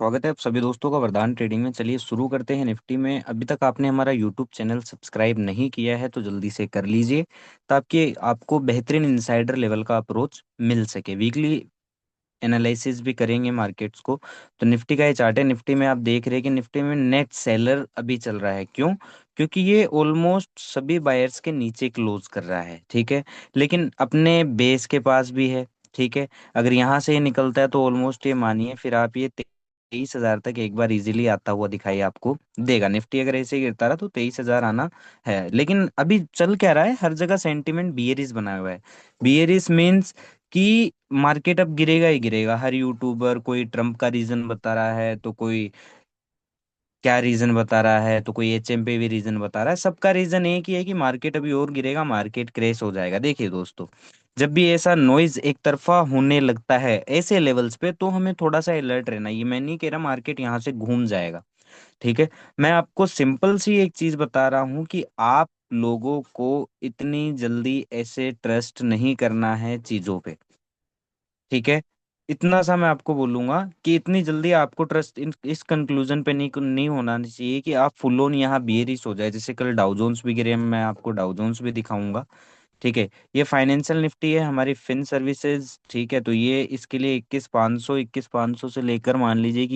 स्वागत है आप सभी दोस्तों का वरदान ट्रेडिंग में। चलिए शुरू करते हैं। निफ्टी में अभी तक आपने हमारा यूट्यूब चैनल सब्सक्राइब नहीं किया है तो जल्दी से कर लीजिए, ताकि आपको बेहतरीन इनसाइडर लेवल का अप्रोच मिल सके। वीकली एनालिसिस भी करेंगे मार्केट्स को। तो निफ्टी का ये चार्ट है। निफ्टी में आप देख रहे हैं कि निफ्टी में नेट सेलर अभी चल रहा है। क्यों? क्योंकि ये ऑलमोस्ट सभी बायर्स के नीचे क्लोज कर रहा है, ठीक है। लेकिन अपने बेस के पास भी है, ठीक है। अगर यहाँ से ये निकलता है तो ऑलमोस्ट ये मानिए फिर आप ये 23,000 तक एक बार इजीली आता हुआ दिखाई आपको देगा। निफ्टी अगर ऐसे ही गिरता रहा तो 23,000 आना है। लेकिन अभी चल क्या रहा है, हर जगह सेंटिमेंट बियरिश बना हुआ है। बियरिश मीन्स कि मार्केट अब गिरेगा ही गिरेगा। हर यूट्यूबर कोई ट्रम्प का रीजन बता रहा है, तो कोई क्या रीजन बता रहा है, तो कोई एचएम पे भी रीजन बता रहा है। सबका रीजन एक ही है कि मार्केट अभी और गिरेगा, मार्केट क्रैश हो जाएगा। देखिए दोस्तों, जब भी ऐसा नॉइज एक तरफा होने लगता है ऐसे लेवल्स पे, तो हमें थोड़ा सा अलर्ट रहना। ये मैं नहीं कह रहा मार्केट यहाँ से घूम जाएगा, ठीक है। मैं आपको सिंपल सी एक चीज बता रहा हूँ कि आप लोगों को इतनी जल्दी ऐसे ट्रस्ट नहीं करना है चीजों पे, ठीक है। इतना सा मैं आपको बोलूंगा कि इतनी जल्दी आपको ट्रस्ट इस कंक्लूजन पे नहीं होना चाहिए कि आप फुल ऑन यहाँ बियरिश हो जाए। जैसे कल डाउ जोन्स भी गिरे, मैं आपको डाउ जोन्स भी दिखाऊंगा, ठीक है। ये फाइनेंशियल निफ्टी है हमारी फिन सर्विसेज, ठीक है। तो ये इसके लिए 21,500 से लेकर मान लीजिए कि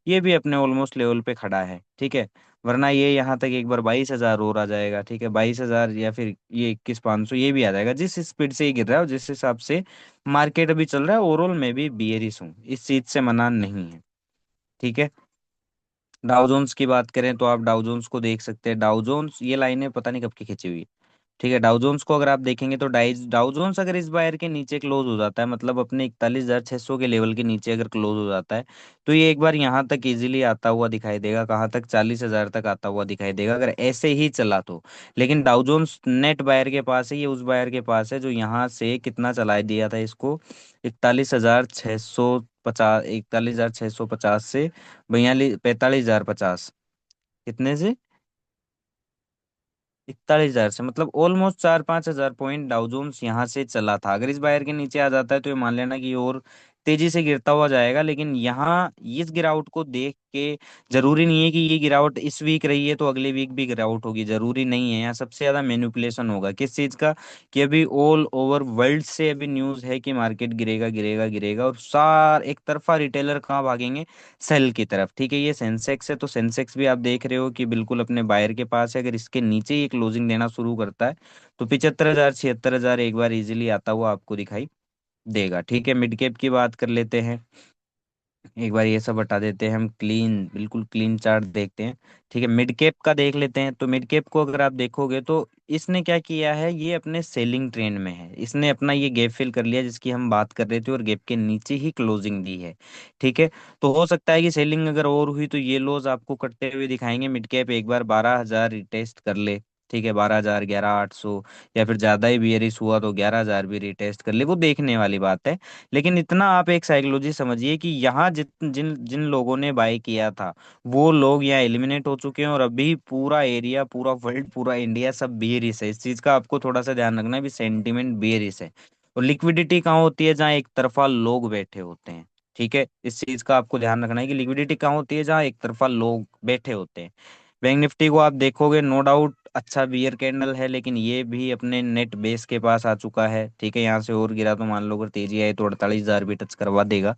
ये भी अपने ऑलमोस्ट लेवल पे खड़ा है, ठीक है। वरना ये यहाँ तक एक बार 22,000 और आ जाएगा, ठीक है। 22,000 या फिर ये 21,500 ये भी आ जाएगा। जिस स्पीड से ये गिर रहा है और जिस हिसाब से मार्केट अभी चल रहा है, ओवरऑल मैं भी बियरिश हूँ, इस चीज से मना नहीं है, ठीक है। डाउ जोन्स की बात करें तो आप डाउ जोन्स को देख सकते हैं। डाउ जोन्स ये लाइनें पता नहीं कब की खींची हुई है, ठीक है। डाउ जोन्स को अगर आप देखेंगे तो डाउ जोन्स अगर इस बायर के नीचे क्लोज हो जाता है, मतलब अपने 41,600 के लेवल के नीचे अगर क्लोज हो जाता है, तो ये एक बार यहाँ तक इजीली आता हुआ दिखाई देगा। कहाँ तक? 40,000 तक आता हुआ दिखाई देगा अगर ऐसे ही चला तो। लेकिन डाउ जोन्स नेट बायर के पास है, ये उस बायर के पास है जो यहाँ से कितना चला दिया था इसको, 41,650, 41,650 से 45,050, कितने से? 41,000 से, मतलब ऑलमोस्ट 4-5 हजार पॉइंट डाउ जोन्स यहाँ से चला था। अगर इस बायर के नीचे आ जाता है तो ये मान लेना कि और तेजी से गिरता हुआ जाएगा। लेकिन यहाँ इस गिरावट को देख के जरूरी नहीं है कि ये गिरावट इस वीक रही है तो अगले वीक भी गिरावट होगी, जरूरी नहीं है। यहाँ सबसे ज्यादा मैनिपुलेशन होगा किस चीज का, कि अभी ऑल ओवर वर्ल्ड से अभी न्यूज है कि मार्केट गिरेगा गिरेगा गिरेगा, और सार एक तरफा रिटेलर कहाँ भागेंगे? सेल की तरफ, ठीक है। ये सेंसेक्स है तो सेंसेक्स भी आप देख रहे हो कि बिल्कुल अपने बायर के पास है। अगर इसके नीचे ही क्लोजिंग देना शुरू करता है तो 75,000 76,000 एक बार इजीली आता हुआ आपको दिखाई देगा, ठीक है। मिड कैप की बात कर लेते हैं। एक बार ये सब हटा देते हैं, हम क्लीन बिल्कुल क्लीन चार्ट देखते हैं, ठीक है। मिड कैप का देख लेते हैं। तो मिड कैप को अगर आप देखोगे तो इसने क्या किया है, ये अपने सेलिंग ट्रेंड में है। इसने अपना ये गैप फिल कर लिया जिसकी हम बात कर रहे थे, और गैप के नीचे ही क्लोजिंग दी है, ठीक है। तो हो सकता है कि सेलिंग अगर और हुई तो ये लोज आपको कटते हुए दिखाएंगे। मिड कैप एक बार 12,000 रिटेस्ट कर ले, ठीक है। 12,000, 11,800, या फिर ज्यादा ही बियरिश हुआ तो 11,000 भी रिटेस्ट कर ले, वो देखने वाली बात है। लेकिन इतना आप एक साइकोलॉजी समझिए कि यहाँ जिन जिन लोगों ने बाय किया था वो लोग यहाँ एलिमिनेट हो चुके हैं, और अभी पूरा एरिया, पूरा वर्ल्ड, पूरा इंडिया सब बेयरिश है। इस चीज का आपको थोड़ा सा ध्यान रखना है भी, सेंटिमेंट बेयरिश है। और लिक्विडिटी कहाँ होती है? जहाँ एक तरफा लोग बैठे होते हैं, ठीक है। इस चीज का आपको ध्यान रखना है कि लिक्विडिटी कहाँ होती है? जहाँ एक तरफा लोग बैठे होते हैं। बैंक निफ्टी को आप देखोगे, नो डाउट अच्छा बियर कैंडल है, लेकिन ये भी अपने नेट बेस के पास आ चुका है, ठीक है। यहाँ से और गिरा तो मान लो अगर तेजी आई तो 48,000 भी टच करवा देगा,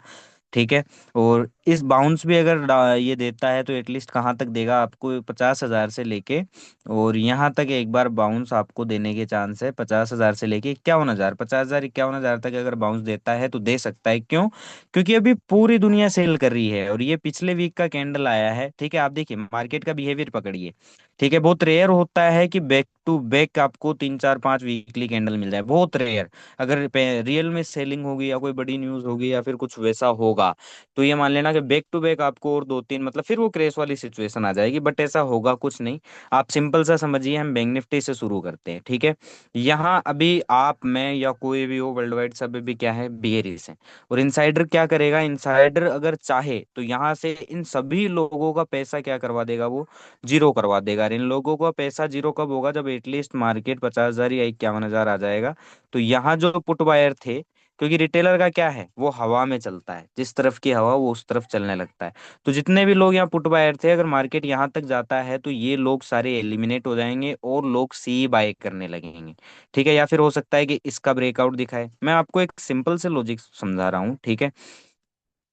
ठीक है। और इस बाउंस भी अगर ये देता है तो एटलीस्ट कहाँ तक देगा आपको? 50,000 से लेके और यहाँ तक एक बार बाउंस आपको देने के चांस है। 50,000 से लेके 51,000, 50,000 51,000 तक अगर बाउंस देता है तो दे सकता है। क्यों? क्योंकि अभी पूरी दुनिया सेल कर रही है और ये पिछले वीक का कैंडल आया है, ठीक है। आप देखिए मार्केट का बिहेवियर पकड़िए, ठीक है। बहुत रेयर होता है कि बैक टू बैक आपको 3 4 5 वीकली कैंडल मिल जाए, बहुत रेयर। अगर रियल में सेलिंग होगी या कोई बड़ी न्यूज होगी या फिर कुछ वैसा होगा, तो ये मान लेना कि बैक टू बैक आपको और दो तीन, मतलब फिर वो क्रेश वाली सिचुएशन आ जाएगी। बट ऐसा होगा कुछ नहीं। आप सिंपल सा समझिए, हम बैंक निफ्टी से शुरू करते हैं, ठीक है। यहाँ अभी आप, मैं या कोई भी हो वर्ल्ड वाइड, सब भी क्या है? बेयरिश है। और इनसाइडर क्या करेगा? इनसाइडर अगर चाहे तो यहाँ से इन सभी लोगों का पैसा क्या करवा देगा? वो जीरो करवा देगा। और इन लोगों का पैसा जीरो कब होगा? जब एटलीस्ट मार्केट 50,000 या 51,000 आ जाएगा। तो यहाँ जो पुट बायर थे क्योंकि रिटेलर का क्या है, वो हवा में चलता है, जिस तरफ की हवा वो उस तरफ चलने लगता है। तो जितने भी लोग यहाँ पुट बायर थे, अगर मार्केट यहाँ तक जाता है तो ये लोग सारे एलिमिनेट हो जाएंगे और लोग सी बाय करने लगेंगे। ठीक है, या फिर हो सकता है कि इसका ब्रेकआउट दिखाए। मैं आपको एक सिंपल से लॉजिक समझा रहा हूँ, ठीक है।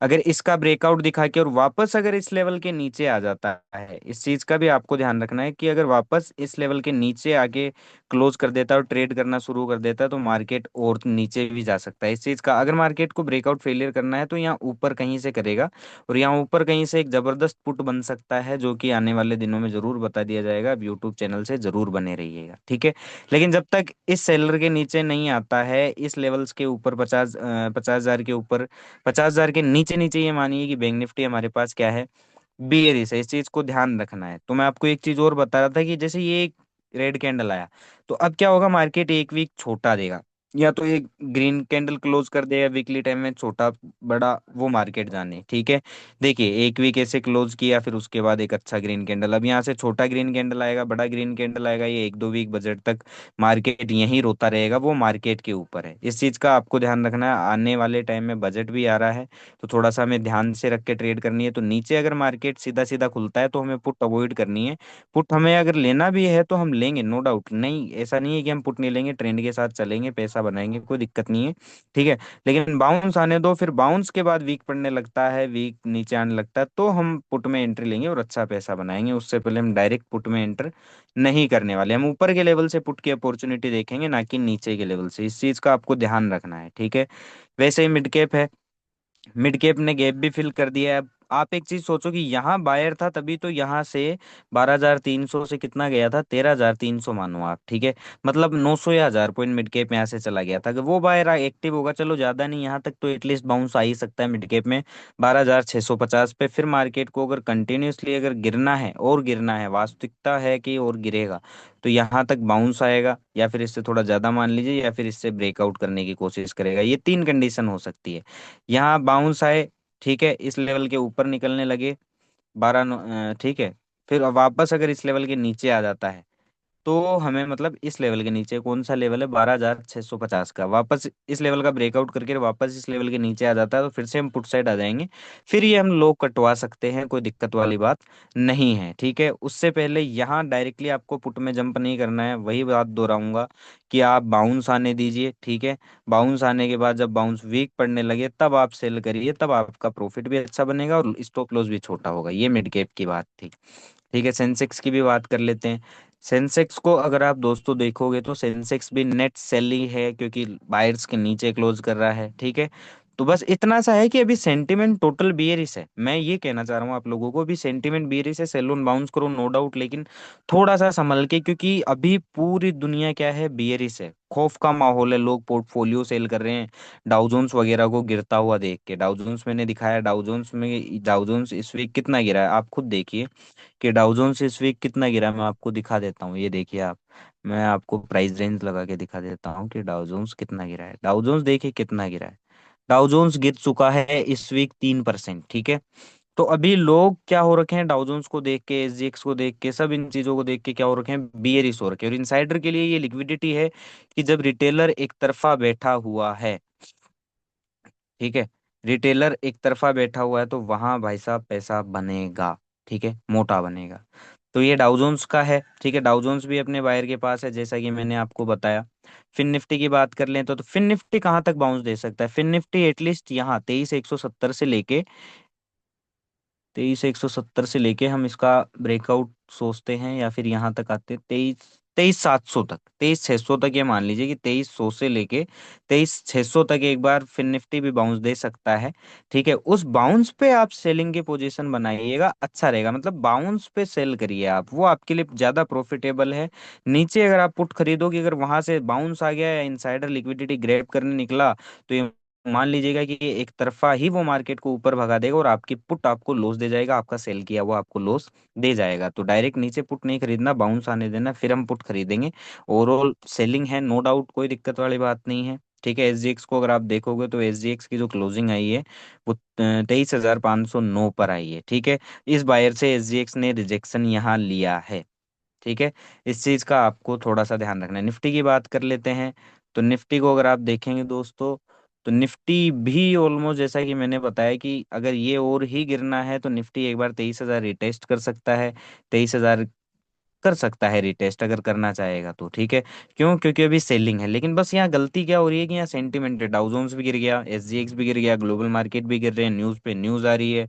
अगर इसका ब्रेकआउट दिखा के और वापस अगर इस लेवल के नीचे आ जाता है, इस चीज का भी आपको ध्यान रखना है कि अगर वापस इस लेवल के नीचे आके क्लोज कर देता है और ट्रेड करना शुरू कर देता है, तो मार्केट और नीचे भी जा सकता है। इस चीज का अगर मार्केट को ब्रेकआउट फेलियर करना है तो यहाँ ऊपर कहीं से करेगा, और यहाँ ऊपर कहीं से एक जबरदस्त पुट बन सकता है, जो कि आने वाले दिनों में जरूर बता दिया जाएगा। आप यूट्यूब चैनल से जरूर बने रहिएगा, ठीक है। लेकिन जब तक इस सेलर के नीचे नहीं आता है, इस लेवल्स के ऊपर 50,000 के ऊपर, 50,000 के नीचे नीचे, ये मानिए कि बैंक निफ्टी हमारे पास क्या है, बियरिश है। इस चीज को ध्यान रखना है। तो मैं आपको एक चीज और बता रहा था कि जैसे ये एक रेड कैंडल आया, तो अब क्या होगा, मार्केट एक वीक छोटा देगा, या तो एक ग्रीन कैंडल क्लोज कर देगा वीकली टाइम में, छोटा बड़ा वो मार्केट जाने, ठीक है। देखिए एक वीक ऐसे क्लोज किया, फिर उसके बाद एक अच्छा ग्रीन कैंडल, अब यहाँ से छोटा ग्रीन कैंडल आएगा, बड़ा ग्रीन कैंडल आएगा, ये एक दो वीक बजट तक मार्केट यहीं रोता रहेगा, वो मार्केट के ऊपर है। इस चीज का आपको ध्यान रखना है। आने वाले टाइम में बजट भी आ रहा है, तो थोड़ा सा हमें ध्यान से रख के ट्रेड करनी है। तो नीचे अगर मार्केट सीधा सीधा खुलता है तो हमें पुट अवॉइड करनी है। पुट हमें अगर लेना भी है तो हम लेंगे, नो डाउट, नहीं ऐसा नहीं है कि हम पुट नहीं लेंगे, ट्रेंड के साथ चलेंगे, पैसा बनाएंगे, कोई दिक्कत नहीं है, ठीक है। लेकिन बाउंस आने दो, फिर बाउंस के बाद वीक पड़ने लगता है, वीक नीचे आने लगता है, तो हम पुट में एंट्री लेंगे और अच्छा पैसा बनाएंगे। उससे पहले हम डायरेक्ट पुट में एंटर नहीं करने वाले, हम ऊपर के लेवल से पुट की अपॉर्चुनिटी देखेंगे, ना कि नीचे के लेवल से। इस चीज का आपको ध्यान रखना है, ठीक है। वैसे ही मिड कैप है, मिड कैप ने गैप भी फिल कर दिया है। अब आप एक चीज सोचो कि यहाँ बायर था, तभी तो यहाँ से 12,300 से कितना गया था, 13,300 मानो आप, ठीक है। मतलब 900 या 1,000 पॉइंट मिड कैप यहाँ से चला गया था। अगर वो बायर एक्टिव होगा, चलो ज्यादा नहीं, यहाँ तक तो एटलीस्ट बाउंस आ ही सकता है मिड कैप में 12,650 पे। फिर मार्केट को अगर कंटिन्यूअसली अगर गिरना है, और गिरना है, वास्तविकता है कि और गिरेगा, तो यहाँ तक बाउंस आएगा, या फिर इससे थोड़ा ज्यादा मान लीजिए, या फिर इससे ब्रेकआउट करने की कोशिश करेगा। ये तीन कंडीशन हो सकती है। यहाँ बाउंस आए, ठीक है, इस लेवल के ऊपर निकलने लगे, ठीक है, फिर वापस अगर इस लेवल के नीचे आ जाता है, तो हमें मतलब इस लेवल के नीचे, कौन सा लेवल है, 12,650 का, वापस इस लेवल का ब्रेकआउट करके वापस इस लेवल के नीचे आ जाता है, तो फिर से हम पुट साइड आ जाएंगे। फिर ये हम लोग कटवा सकते हैं, कोई दिक्कत वाली बात नहीं है, ठीक है। उससे पहले यहाँ डायरेक्टली आपको पुट में जंप नहीं करना है, वही बात दोहराऊंगा कि आप बाउंस आने दीजिए, ठीक है। बाउंस आने के बाद जब बाउंस वीक पड़ने लगे, तब आप सेल करिए, तब आपका प्रॉफिट भी अच्छा बनेगा और स्टॉप लॉस भी छोटा होगा। ये मिड कैप की बात थी, ठीक है। सेंसेक्स की भी बात कर लेते हैं। सेंसेक्स को अगर आप दोस्तों देखोगे तो सेंसेक्स भी नेट सेल ही है, क्योंकि बायर्स के नीचे क्लोज कर रहा है, ठीक है। तो बस इतना सा है कि अभी सेंटिमेंट टोटल बियरिश है। मैं ये कहना चाह रहा हूँ आप लोगों को, अभी सेंटिमेंट बियरिश है, सेल ऑन बाउंस करो नो डाउट, लेकिन थोड़ा सा संभल के, क्योंकि अभी पूरी दुनिया क्या है, बियरिश है, खौफ का माहौल है, लोग पोर्टफोलियो सेल कर रहे हैं डाउजोन्स वगैरह को गिरता हुआ देख के। डाउजोन्स मैंने दिखाया, डाउजोन्स इस वीक कितना गिरा है, आप खुद देखिए कि डाउ जोन्स इस वीक कितना गिरा। मैं आपको दिखा देता हूँ, ये देखिए आप, मैं आपको प्राइस रेंज लगा के दिखा देता हूँ कि डाउ जोन्स कितना गिरा है। डाउ जोन्स देखिए कितना गिरा है। डाउ जोन्स गिर चुका है इस वीक 3%, ठीक है। तो अभी लोग क्या हो रखे हैं, डाउ जोन्स को देख के, एसजीएक्स को देख के, सब इन चीजों को देख के क्या हो रखे हैं, बियरिश हो रखे हैं। और इनसाइडर के लिए ये लिक्विडिटी है कि जब रिटेलर एक तरफा बैठा हुआ है, ठीक है, रिटेलर एक तरफा बैठा हुआ है, तो वहां भाई साहब पैसा बनेगा, ठीक है, मोटा बनेगा। तो ये डाउजोन्स का है, ठीक है। डाउजोन्स भी अपने बायर के पास है, जैसा कि मैंने आपको बताया। फिन निफ्टी की बात कर लें तो फिन निफ्टी कहाँ तक बाउंस दे सकता है, फिन निफ्टी एटलीस्ट यहाँ 23,170 से लेके, 23,170 से लेके हम इसका ब्रेकआउट सोचते हैं, या फिर यहाँ तक आते हैं 23,700 तक, 23,600 तक, ये मान लीजिए कि 2300 से लेके 23,600 तक एक बार फिन निफ्टी भी बाउंस दे सकता है, ठीक है। उस बाउंस पे आप सेलिंग की पोजीशन बनाइएगा, अच्छा रहेगा, मतलब बाउंस पे सेल करिए आप, वो आपके लिए ज्यादा प्रॉफिटेबल है। नीचे अगर आप पुट खरीदोगे, अगर वहां से बाउंस आ गया या इनसाइडर लिक्विडिटी ग्रैब करने निकला, तो ये मान लीजिएगा कि ये एक तरफा ही वो मार्केट को ऊपर भगा देगा, और आपकी पुट आपको लॉस दे जाएगा, आपका सेल किया वो आपको लॉस दे जाएगा। तो डायरेक्ट नीचे पुट नहीं खरीदना, बाउंस आने देना, फिर हम पुट खरीदेंगे। ओवरऑल सेलिंग है, नो डाउट, कोई दिक्कत वाली बात नहीं है, ठीक है। एसजीएक्स को अगर आप देखोगे तो एसजीएक्स की जो क्लोजिंग आई है वो 23,509 पर आई है, ठीक है। इस बायर से एसजीएक्स ने रिजेक्शन यहाँ लिया है, ठीक है। इस चीज का आपको थोड़ा सा ध्यान रखना है। निफ्टी की बात कर लेते हैं। तो निफ्टी को अगर आप देखेंगे दोस्तों, तो निफ्टी भी ऑलमोस्ट जैसा कि मैंने बताया कि अगर ये और ही गिरना है तो निफ्टी एक बार 23,000 रिटेस्ट कर सकता है। 23,000 कर सकता है रिटेस्ट अगर करना चाहेगा तो, ठीक है। क्यों? क्योंकि अभी सेलिंग है। लेकिन बस यहाँ गलती क्या हो रही है कि यहाँ सेंटिमेंट है, डाउ जोन्स भी गिर गया, एसजीएक्स भी गिर गया, ग्लोबल मार्केट भी गिर रहे हैं, न्यूज़ पे न्यूज़ आ रही है,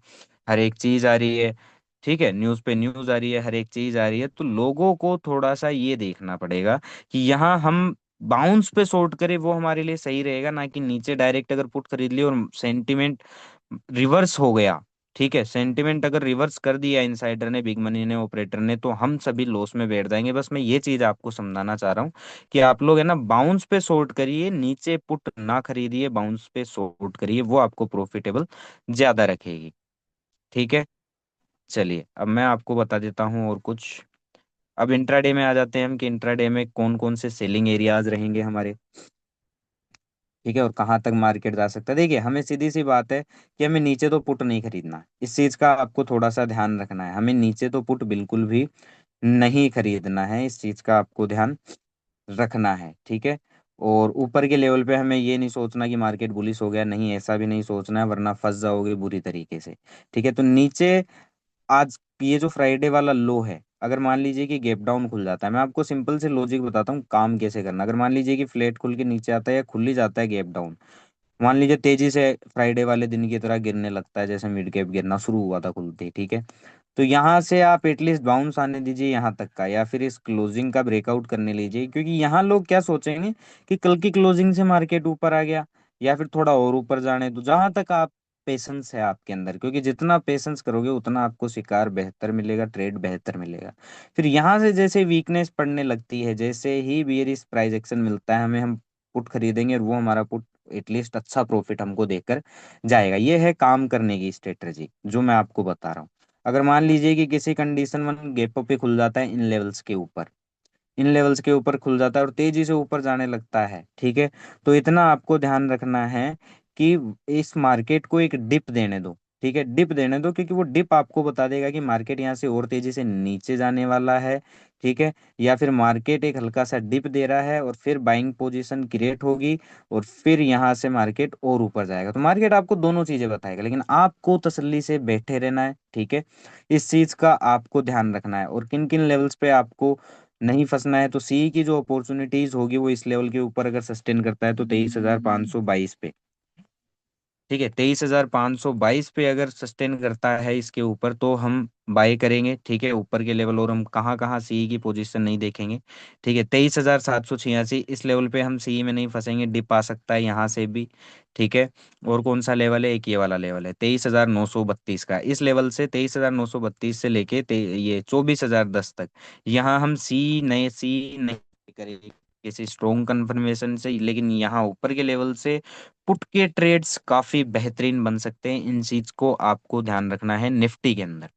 हर एक चीज़ आ रही है। ठीक है, न्यूज़ पे न्यूज़ आ रही है, हर एक चीज़ आ रही है, तो लोगों को थोड़ा सा ये देखना पड़ेगा कि यहाँ हम बाउंस पे शॉर्ट करें, वो हमारे लिए सही रहेगा, ना कि नीचे डायरेक्ट अगर पुट खरीद लिया और सेंटिमेंट रिवर्स हो गया। ठीक है, सेंटिमेंट अगर रिवर्स कर दिया इनसाइडर ने, बिग मनी ने, ऑपरेटर ने, तो हम सभी लॉस में बैठ जाएंगे। बस मैं ये चीज आपको समझाना चाह रहा हूँ कि आप लोग है ना बाउंस पे शॉर्ट करिए, नीचे पुट ना खरीदिए, बाउंस पे शॉर्ट करिए, वो आपको प्रॉफिटेबल ज्यादा रखेगी। ठीक है। चलिए अब मैं आपको बता देता हूँ और कुछ। अब इंट्राडे में आ जाते हैं हम कि इंट्राडे में कौन कौन से सेलिंग एरियाज रहेंगे हमारे। ठीक है, और कहाँ तक मार्केट जा सकता है। देखिए हमें सीधी सी बात है कि हमें नीचे तो पुट नहीं खरीदना, इस चीज का आपको थोड़ा सा ध्यान रखना है। हमें नीचे तो पुट बिल्कुल भी नहीं खरीदना है, इस चीज का आपको ध्यान रखना है। ठीक है। और ऊपर के लेवल पे हमें ये नहीं सोचना कि मार्केट बुलिश हो गया, नहीं, ऐसा भी नहीं सोचना है, वरना फंस जाओगे बुरी तरीके से। ठीक है, तो नीचे आज ये जो फ्राइडे वाला लो है, अगर मान लीजिए कि गैप डाउन खुल जाता है, मैं आपको सिंपल से लॉजिक बताता हूँ काम कैसे करना। अगर मान लीजिए कि फ्लैट खुल के नीचे आता है या खुल ही जाता है गैप डाउन, मान लीजिए तेजी से फ्राइडे वाले दिन की तरह गिरने लगता है, जैसे मिड कैप गिरना शुरू हुआ था खुलते ही, ठीक है, तो यहाँ से आप एटलीस्ट बाउंस आने दीजिए यहाँ तक का, या फिर इस क्लोजिंग का ब्रेकआउट करने लीजिए। क्योंकि यहाँ लोग क्या सोचेंगे कि कल की क्लोजिंग से मार्केट ऊपर आ गया, या फिर थोड़ा और ऊपर जाने दो। जहां तक आप पेशेंस है आपके अंदर, क्योंकि जितना पेशेंस करोगे उतना आपको शिकार बेहतर मिलेगा, ट्रेड बेहतर मिलेगा। फिर यहाँ से जैसे वीकनेस पड़ने लगती है, जैसे ही बियरिश प्राइस एक्शन मिलता है हमें, हम पुट खरीदेंगे और वो हमारा पुट एटलीस्ट अच्छा प्रॉफिट हमको देकर जाएगा। ये है काम करने की स्ट्रेटजी जो मैं आपको बता रहा हूँ। अगर मान लीजिए कि किसी कंडीशन वन गैप पे खुल जाता है इन लेवल्स के ऊपर, इन लेवल्स के ऊपर खुल जाता है और तेजी से ऊपर जाने लगता है, ठीक है, तो इतना आपको ध्यान रखना है कि इस मार्केट को एक डिप देने दो। ठीक है, डिप देने दो, क्योंकि वो डिप आपको बता देगा कि मार्केट यहाँ से और तेजी से नीचे जाने वाला है। ठीक है, या फिर मार्केट एक हल्का सा डिप दे रहा है और फिर बाइंग पोजीशन क्रिएट होगी, और फिर यहाँ से मार्केट और ऊपर जाएगा। तो मार्केट आपको दोनों चीजें बताएगा, लेकिन आपको तसल्ली से बैठे रहना है। ठीक है, इस चीज का आपको ध्यान रखना है, और किन किन लेवल्स पे आपको नहीं फंसना है। तो सी की जो अपॉर्चुनिटीज होगी वो इस लेवल के ऊपर अगर सस्टेन करता है तो 23,522 पे। ठीक है, 23,522 पे अगर सस्टेन करता है इसके ऊपर तो हम बाय करेंगे। ठीक है, ऊपर के लेवल, और हम कहाँ कहाँ सी की पोजीशन नहीं देखेंगे। ठीक है, 23,786 इस लेवल पे हम सी में नहीं फंसेंगे, डिप आ सकता है यहाँ से भी। ठीक है, और कौन सा लेवल है, एक ये वाला लेवल है 23,932 का, इस लेवल से 23,932 से लेके ये 24,010 तक, यहाँ हम सी नहीं करेंगे किसी स्ट्रॉन्ग कंफर्मेशन से। लेकिन यहाँ ऊपर के लेवल से पुट के ट्रेड्स काफी बेहतरीन बन सकते हैं, इन चीज को आपको ध्यान रखना है निफ्टी के अंदर।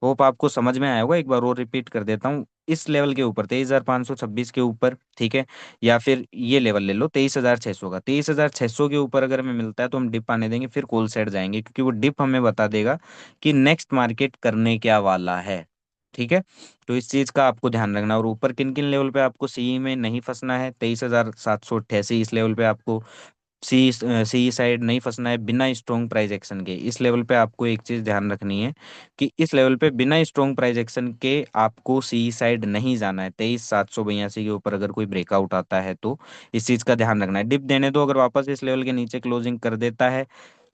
होप आपको समझ में आया होगा, एक बार और रिपीट कर देता हूँ। इस लेवल के ऊपर 23,526 के ऊपर, ठीक है, या फिर ये लेवल ले लो 23,600 का, 23,600 के ऊपर अगर हमें मिलता है तो हम डिप आने देंगे, फिर कॉल साइड जाएंगे, क्योंकि वो डिप हमें बता देगा कि नेक्स्ट मार्केट करने क्या वाला है। ठीक है, तो इस चीज का आपको ध्यान रखना। और ऊपर किन किन लेवल पे आपको सी में नहीं फंसना है, 23,788 इस लेवल पे आपको सी सी साइड नहीं फंसना है बिना स्ट्रॉन्ग प्राइस एक्शन के। इस लेवल पे आपको एक चीज ध्यान रखनी है कि इस लेवल पे बिना स्ट्रॉन्ग प्राइस एक्शन के आपको सी साइड नहीं जाना है। 23,782 के ऊपर अगर कोई ब्रेकआउट आता है तो इस चीज का ध्यान रखना है। डिप देने दो, अगर वापस इस लेवल के नीचे क्लोजिंग कर देता है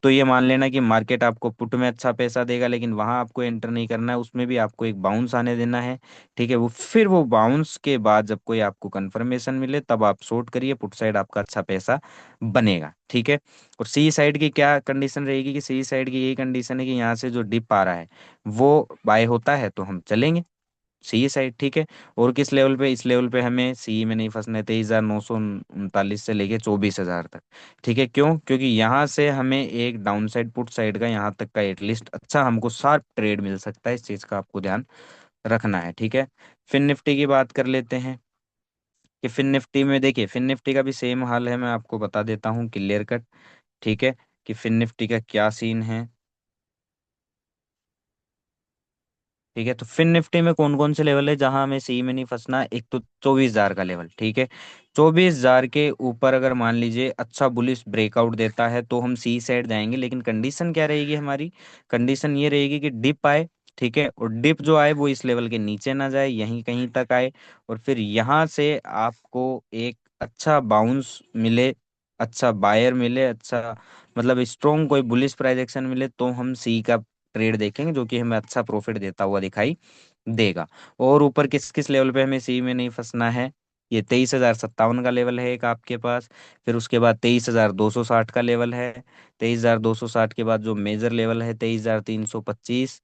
तो ये मान लेना कि मार्केट आपको पुट में अच्छा पैसा देगा, लेकिन वहां आपको एंटर नहीं करना है, उसमें भी आपको एक बाउंस आने देना है। ठीक है, वो फिर वो बाउंस के बाद जब कोई आपको कंफर्मेशन मिले तब आप शॉर्ट करिए, पुट साइड आपका अच्छा पैसा बनेगा। ठीक है, और सी साइड की क्या कंडीशन रहेगी कि सी साइड की यही कंडीशन है कि यहाँ से जो डिप आ रहा है वो बाय होता है तो हम चलेंगे सी साइड। ठीक है, और किस लेवल पे, इस लेवल पे हमें सी में नहीं फंसना है, 23,939 से लेके 24,000 तक। ठीक है, क्यों? क्योंकि यहाँ से हमें एक डाउन साइड पुट साइड का यहाँ तक का एटलीस्ट अच्छा हमको शार्प ट्रेड मिल सकता है, इस चीज का आपको ध्यान रखना है। ठीक है, फिन निफ्टी की बात कर लेते हैं कि फिन निफ्टी में देखिए, फिन निफ्टी का भी सेम हाल है, मैं आपको बता देता हूँ क्लियर कट। ठीक है, कि फिन निफ्टी का क्या सीन है। ठीक है, तो फिन निफ्टी में कौन कौन से लेवल है जहां हमें सी में नहीं फंसना? एक तो 24,000 का लेवल, ठीक है। 24,000 के ऊपर अगर मान लीजिए अच्छा बुलिश ब्रेकआउट देता है तो हम सी साइड जाएंगे, लेकिन कंडीशन क्या रहेगी हमारी? कंडीशन ये रहेगी कि डिप आए, ठीक है, और डिप जो आए वो इस लेवल के नीचे ना जाए, यहीं कहीं तक आए, और फिर यहाँ से आपको एक अच्छा बाउंस मिले, अच्छा बायर मिले, अच्छा मतलब स्ट्रॉन्ग कोई बुलिश प्राइस एक्शन मिले, तो हम सी का ट्रेड देखेंगे जो कि हमें अच्छा प्रॉफिट देता हुआ दिखाई देगा। और ऊपर किस किस लेवल पे हमें सी में नहीं फंसना है? ये 23,057 का लेवल है एक आपके पास, फिर उसके बाद 23,260 का लेवल है, 23,260 के बाद जो मेजर लेवल है 23,325,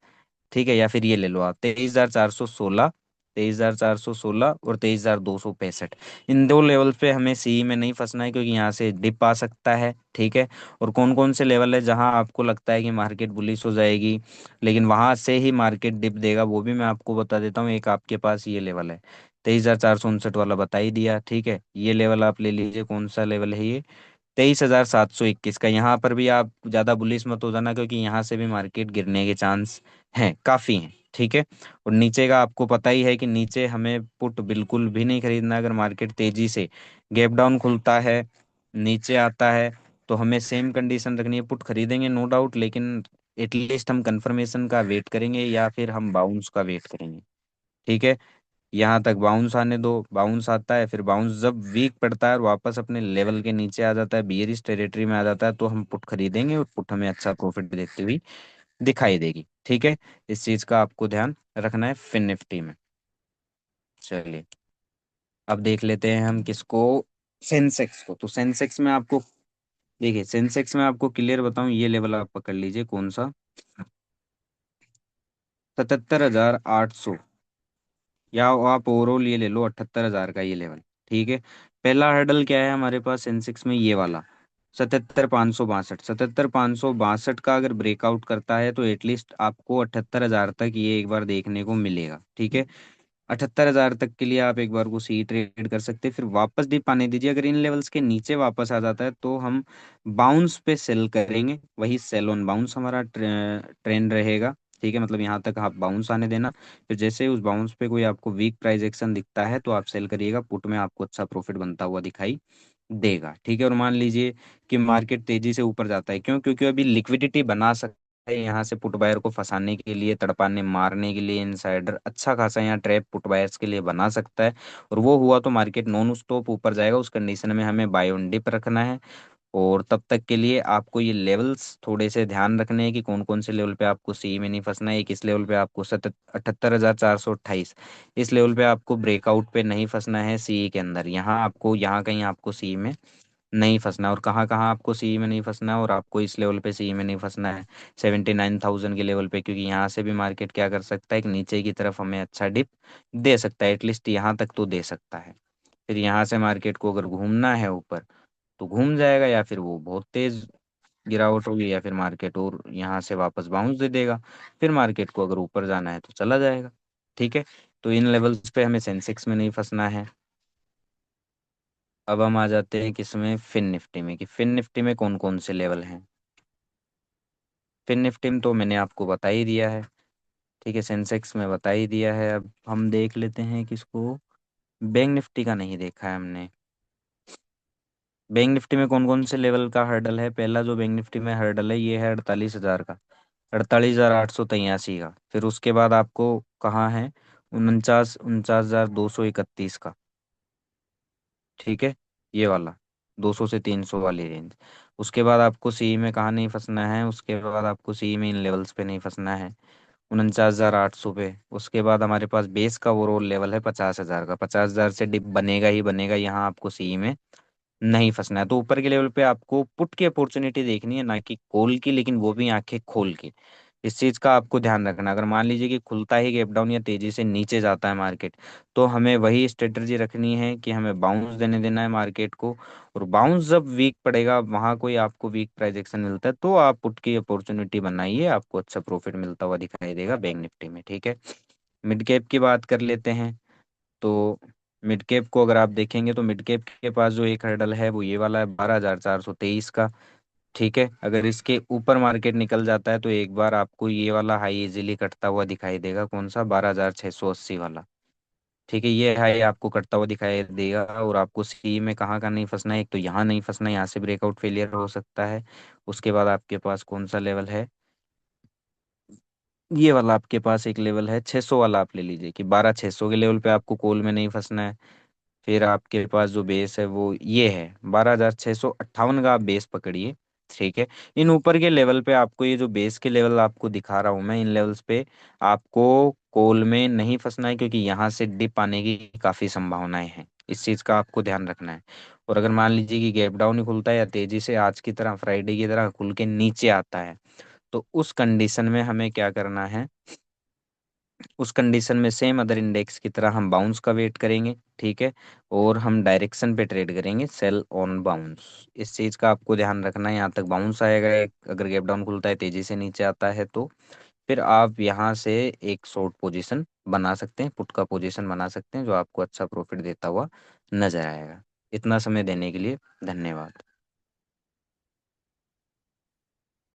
ठीक है, या फिर ये ले लो आप 23,416, 23,416 और 23,265। इन दो लेवल पे हमें सी में नहीं फंसना है, क्योंकि यहाँ से डिप आ सकता है, ठीक है। और कौन कौन से लेवल है जहां आपको लगता है कि मार्केट बुलिश हो जाएगी लेकिन वहां से ही मार्केट डिप देगा, वो भी मैं आपको बता देता हूँ। एक आपके पास ये लेवल है 23,459 वाला, बता ही दिया, ठीक है। ये लेवल आप ले लीजिए, कौन सा लेवल है ये? 23,721 का। यहाँ पर भी आप ज्यादा बुलिश मत हो जाना, क्योंकि यहाँ से भी मार्केट गिरने के चांस हैं, काफी हैं, ठीक है। और नीचे का आपको पता ही है कि नीचे हमें पुट बिल्कुल भी नहीं खरीदना। अगर मार्केट तेजी से गैप डाउन खुलता है, नीचे आता है, तो हमें सेम कंडीशन रखनी है, पुट खरीदेंगे नो डाउट, लेकिन एटलीस्ट हम कंफर्मेशन का वेट करेंगे या फिर हम बाउंस का वेट करेंगे, ठीक है। यहाँ तक बाउंस आने दो, बाउंस आता है, फिर बाउंस जब वीक पड़ता है और वापस अपने लेवल के नीचे आ जाता है, बियरिश टेरिटरी में आ जाता है, तो हम पुट खरीदेंगे और पुट हमें अच्छा प्रॉफिट देती हुई दिखाई देगी, ठीक है। इस चीज का आपको ध्यान रखना है फिन निफ्टी में। चलिए, अब देख लेते हैं हम किसको, सेंसेक्स को। तो सेंसेक्स में आपको, देखिए सेंसेक्स में आपको क्लियर बताऊं, ये लेवल आप पकड़ लीजिए, कौन सा? 77,800, या आप ओवरऑल ये ले लो 78,000 का ये लेवल, ठीक है। पहला हर्डल क्या है हमारे पास सेंसेक्स में? ये वाला 77,562, 77,562 का अगर ब्रेकआउट करता है तो एटलीस्ट आपको 78,000 तक ये एक बार देखने को मिलेगा, ठीक है। 78,000 तक के लिए आप एक बार को सी ट्रेड कर सकते हैं, फिर वापस डिप आने दीजिए। अगर इन लेवल्स के नीचे वापस आ जाता है तो हम बाउंस पे सेल करेंगे, वही सेल ऑन बाउंस हमारा ट्रेंड रहेगा, ठीक है। मतलब यहाँ तक आप बाउंस आने देना, फिर जैसे ही उस बाउंस पे कोई आपको वीक प्राइस एक्शन दिखता है तो आप सेल करिएगा, पुट में आपको अच्छा प्रॉफिट बनता हुआ दिखाई देगा, ठीक है। और मान लीजिए कि मार्केट तेजी से ऊपर जाता है, क्यों? क्योंकि अभी लिक्विडिटी बना सकता है यहाँ से पुट बायर को फंसाने के लिए, तड़पाने मारने के लिए इनसाइडर अच्छा खासा यहाँ ट्रैप पुट बायर्स के लिए बना सकता है। और वो हुआ तो मार्केट नॉन स्टॉप ऊपर जाएगा, उस कंडीशन में हमें बाय ऑन डिप रखना है। और तब तक के लिए आपको ये लेवल्स थोड़े से ध्यान रखने हैं कि कौन कौन से लेवल पे आपको सी में नहीं फंसना है। एक इस लेवल पे आपको 78,428, इस लेवल पे आपको ब्रेकआउट पे नहीं फंसना है सी के अंदर, यहाँ आपको, यहाँ कहीं आपको सी में नहीं फंसना। और कहाँ कहाँ आपको सी में नहीं फंसना है, और आपको इस लेवल पे सी में नहीं फंसना है 79,000 के लेवल पे, क्योंकि यहाँ से भी मार्केट क्या कर सकता है कि नीचे की तरफ हमें अच्छा डिप दे सकता है, एटलीस्ट यहाँ तक तो दे सकता है। फिर यहाँ से मार्केट को अगर घूमना है ऊपर तो घूम जाएगा, या फिर वो बहुत तेज गिरावट होगी, या फिर मार्केट और यहाँ से वापस बाउंस दे देगा। फिर मार्केट को अगर ऊपर जाना है तो चला जाएगा, ठीक है। तो इन लेवल्स पे हमें सेंसेक्स में नहीं फंसना है। अब हम आ जाते हैं किसमें? फिन निफ्टी में, कि फिन निफ्टी में कौन कौन से लेवल हैं। फिन निफ्टी में तो मैंने आपको बता ही दिया है, ठीक है, सेंसेक्स में बता ही दिया है। अब हम देख लेते हैं किसको, बैंक निफ्टी का नहीं देखा है हमने। बैंक निफ्टी में कौन कौन से लेवल का हर्डल है? पहला जो बैंक निफ्टी में हर्डल है ये है 48,000 का, 48,883 का। फिर उसके बाद आपको कहाँ है? 49,49,231 का, ठीक है, ये वाला 200 से 300 वाली रेंज। उसके बाद आपको सी में कहाँ नहीं फंसना है? उसके बाद आपको सी में इन लेवल्स पे नहीं फंसना है, 49,800 पे। उसके बाद हमारे पास बेस का ओवरऑल लेवल है 50,000 का, 50,000 से डिप बनेगा ही बनेगा, यहाँ आपको सी में नहीं फंसना है। तो ऊपर के लेवल पे आपको पुट की अपॉर्चुनिटी देखनी है, ना कि कॉल की, लेकिन वो भी आंखें खोल के। इस चीज का आपको ध्यान रखना। अगर मान लीजिए कि खुलता ही गैप डाउन या तेजी से नीचे जाता है मार्केट, तो हमें वही स्ट्रेटजी रखनी है कि हमें बाउंस देने देना है मार्केट को। और बाउंस जब वीक पड़ेगा, वहां कोई आपको वीक प्राइस एक्शन मिलता है तो आप पुट की अपॉर्चुनिटी बनाइए, आपको अच्छा प्रॉफिट मिलता हुआ दिखाई देगा बैंक निफ्टी में, ठीक है। मिड कैप की बात कर लेते हैं। तो मिड कैप को अगर आप देखेंगे तो मिड कैप के पास जो एक हर्डल है वो ये वाला है 12,423 का, ठीक है, अगर इसके ऊपर मार्केट निकल जाता है तो एक बार आपको ये वाला हाई इजीली कटता हुआ दिखाई देगा, कौन सा, 12,680 वाला। ठीक है, ये हाई आपको कटता हुआ दिखाई देगा, और आपको सी में कहाँ का नहीं फंसना है, एक तो यहाँ नहीं फंसना है, यहाँ से ब्रेकआउट फेलियर हो सकता है। उसके बाद आपके पास कौन सा लेवल है, ये वाला आपके पास एक लेवल है 600 वाला, आप ले लीजिए कि 12,600 के लेवल पे आपको कॉल में नहीं फंसना है। फिर आपके पास जो बेस है वो ये है 12,658 का, आप बेस पकड़िए। ठीक है, इन ऊपर के लेवल पे आपको, ये जो बेस के लेवल आपको दिखा रहा हूं मैं, इन लेवल्स पे आपको कॉल में नहीं फंसना है, क्योंकि यहाँ से डिप आने की काफी संभावनाएं हैं, इस चीज का आपको ध्यान रखना है। और अगर मान लीजिए कि गैप डाउन ही खुलता है या तेजी से आज की तरह फ्राइडे की तरह खुल के नीचे आता है, तो उस कंडीशन में हमें क्या करना है, उस कंडीशन में सेम अदर इंडेक्स की तरह हम बाउंस का वेट करेंगे। ठीक है, और हम डायरेक्शन पे ट्रेड करेंगे, सेल ऑन बाउंस। इस चीज का आपको ध्यान रखना है, यहाँ तक बाउंस आएगा, अगर गैप डाउन खुलता है तेजी से नीचे आता है तो फिर आप यहाँ से एक शॉर्ट पोजीशन बना सकते हैं, पुट का पोजीशन बना सकते हैं, जो आपको अच्छा प्रॉफिट देता हुआ नजर आएगा। इतना समय देने के लिए धन्यवाद।